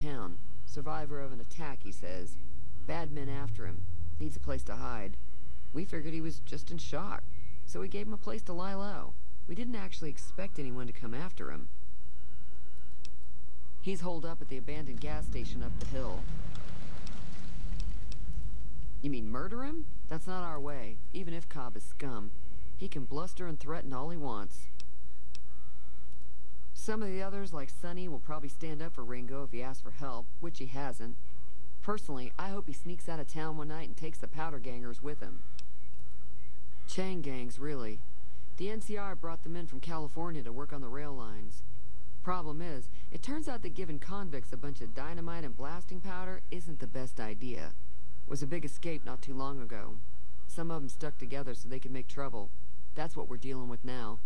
town. Survivor of an attack, he says. Bad men after him. Needs a place to hide. We figured he was just in shock, so we gave him a place to lie low. We didn't actually expect anyone to come after him. He's holed up at the abandoned gas station up the hill. You mean murder him? That's not our way, even if Cobb is scum. He can bluster and threaten all he wants. Some of the others, like Sonny, will probably stand up for Ringo if he asks for help, which he hasn't. Personally, I hope he sneaks out of town one night and takes the powder gangers with him. Chain gangs, really. The NCR brought them in from California to work on the rail lines. Problem is, it turns out that giving convicts a bunch of dynamite and blasting powder isn't the best idea. It was a big escape not too long ago. Some of them stuck together so they could make trouble. That's what we're dealing with now.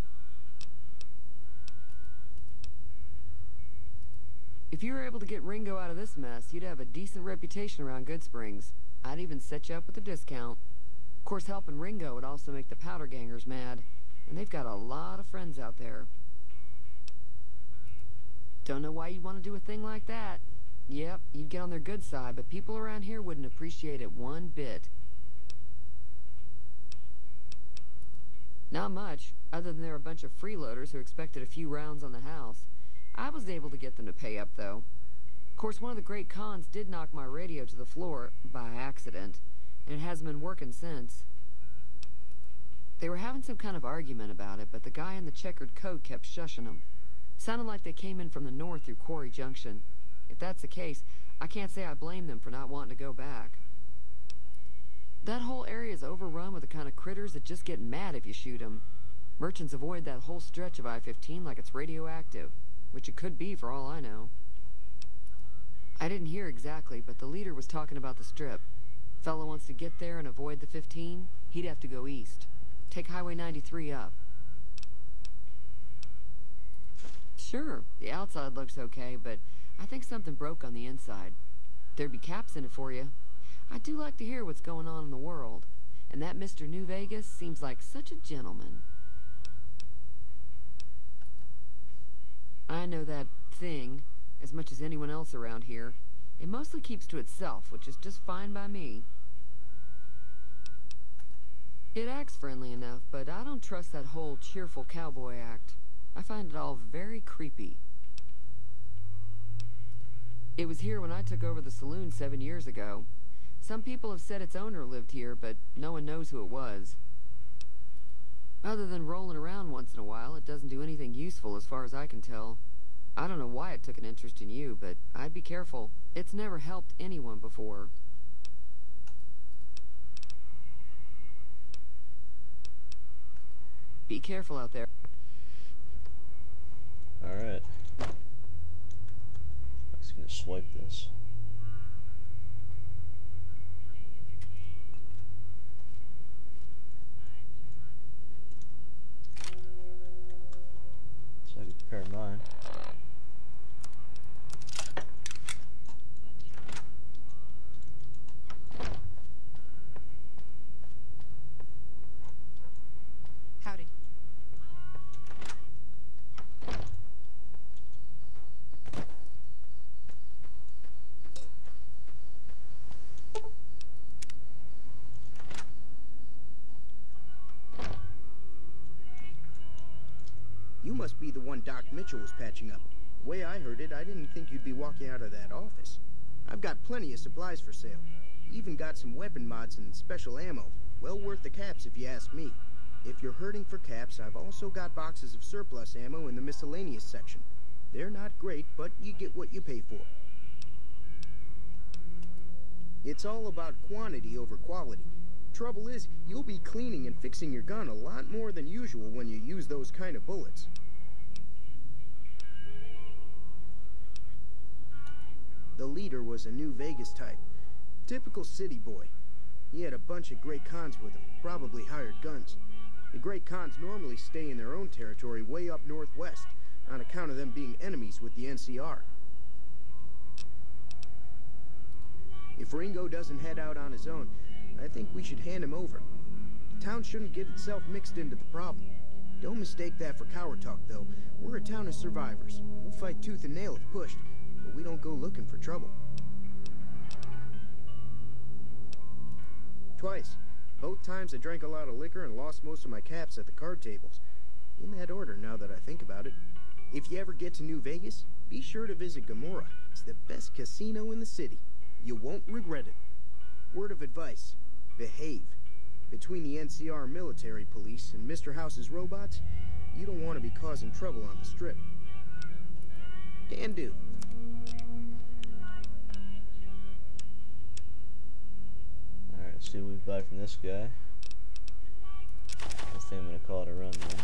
If you were able to get Ringo out of this mess, you'd have a decent reputation around Goodsprings. I'd even set you up with a discount. Of course, helping Ringo would also make the powder gangers mad, and they've got a lot of friends out there. Don't know why you'd want to do a thing like that. Yep, you'd get on their good side, but people around here wouldn't appreciate it one bit. Not much, other than they're a bunch of freeloaders who expected a few rounds on the house. I was able to get them to pay up, though. Of course, one of the great cons did knock my radio to the floor, by accident, and it hasn't been working since. They were having some kind of argument about it, but the guy in the checkered coat kept shushing them. Sounded like they came in from the north through Quarry Junction. If that's the case, I can't say I blame them for not wanting to go back. That whole area is overrun with the kind of critters that just get mad if you shoot them. Merchants avoid that whole stretch of I-15 like it's radioactive, which it could be for all I know. I didn't hear exactly, but the leader was talking about the strip. Fellow wants to get there and avoid the 15, he'd have to go east. Take Highway 93 up. Sure, the outside looks okay, but I think something broke on the inside. There'd be caps in it for you. I do like to hear what's going on in the world, and that Mr. New Vegas seems like such a gentleman. I know that thing as much as anyone else around here. It mostly keeps to itself, which is just fine by me. It acts friendly enough, but I don't trust that whole cheerful cowboy act. I find it all very creepy. It was here when I took over the saloon 7 years ago. Some people have said its owner lived here, but no one knows who it was. Other than rolling around once in a while, it doesn't do anything useful as far as I can tell. I don't know why it took an interest in you, but I'd be careful. It's never helped anyone before. Be careful out there. Alright. I'm just gonna swipe this. So I can prepare mine. Howdy. You must be the one Doc Mitchell was patching up. The way I heard it, I didn't think you'd be walking out of that office. I've got plenty of supplies for sale. Even got some weapon mods and special ammo. Well worth the caps if you ask me. If you're hurting for caps, I've also got boxes of surplus ammo in the miscellaneous section. They're not great, but you get what you pay for. It's all about quantity over quality. Trouble is, you'll be cleaning and fixing your gun a lot more than usual when you use those kind of bullets. The leader was a New Vegas type. Typical city boy. He had a bunch of Great Khans with him, probably hired guns. The Great Khans normally stay in their own territory way up northwest, on account of them being enemies with the NCR. If Ringo doesn't head out on his own, I think we should hand him over. The town shouldn't get itself mixed into the problem. Don't mistake that for coward talk, though. We're a town of survivors. We'll fight tooth and nail if pushed. but we don't go looking for trouble. Twice. Both times I drank a lot of liquor and lost most of my caps at the card tables. In that order, now that I think about it. If you ever get to New Vegas, be sure to visit Gomorrah. It's the best casino in the city. You won't regret it. Word of advice, behave. Between the NCR military police and Mr. House's robots, you don't want to be causing trouble on the strip. Can do. Alright, let's see what we buy from this guy. I think I'm gonna call it a run then.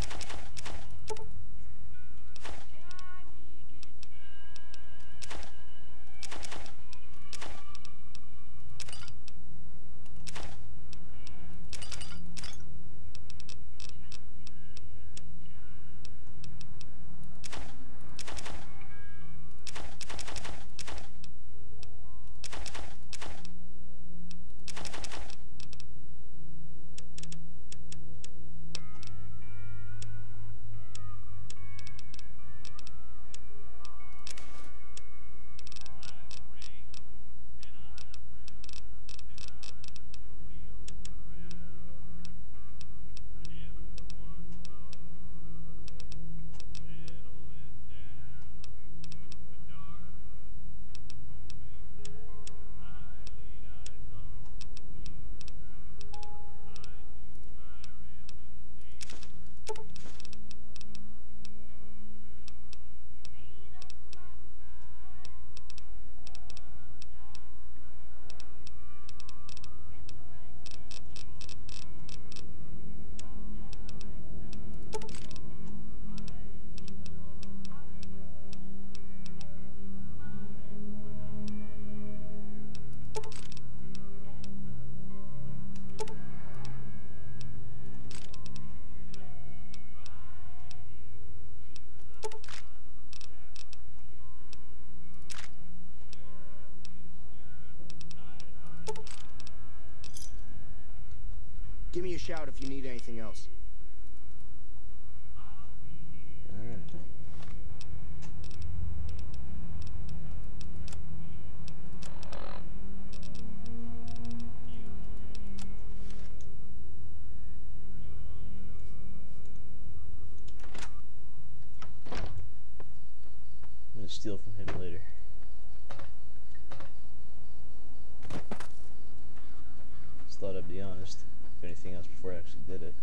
Give me a shout if you need anything else. Alright. I'm gonna steal from him later. Just thought I'd be honest. If anything else before I actually did it.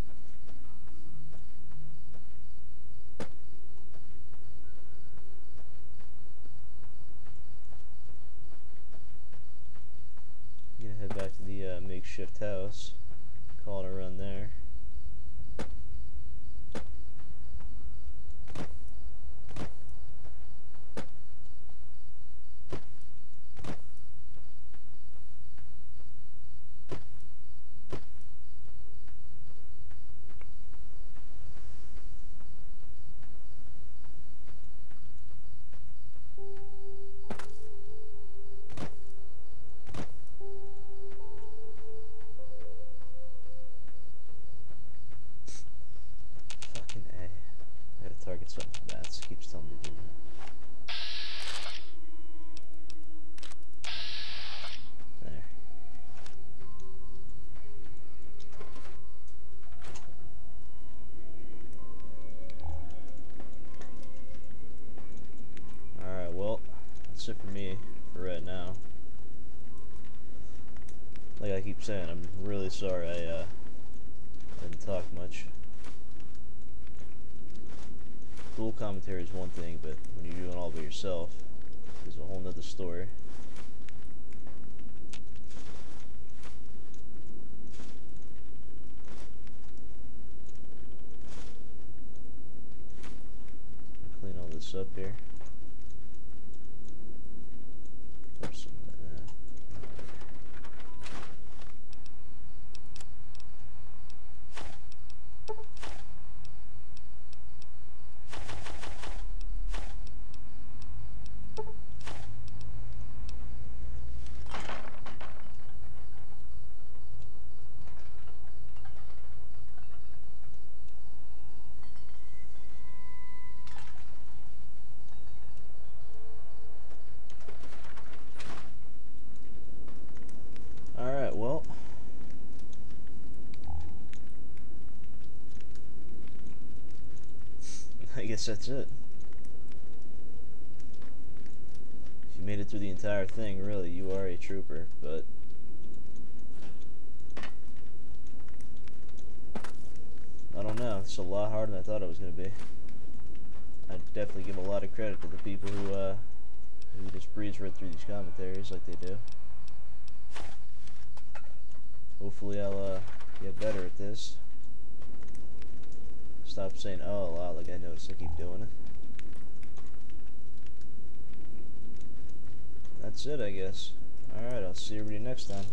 I'm gonna head back to the makeshift house, call it a run there. Target something for that. It keeps telling me to do that. There. Alright, well, that's it for me for right now. Like I keep saying, I'm really sorry I didn't talk much. Dual commentary is one thing, but when you're doing it all by yourself, there's a whole nother story. Clean all this up here. There's some of that. guess that's it. If you made it through the entire thing, really, you are a trooper, but I don't know, it's a lot harder than I thought it was going to be. I'd definitely give a lot of credit to the people who just breeze right through these commentaries like they do. Hopefully I'll get better at this. Stop saying oh a lot like I noticed I keep doing it. That's it, I guess. Alright, I'll see everybody next time.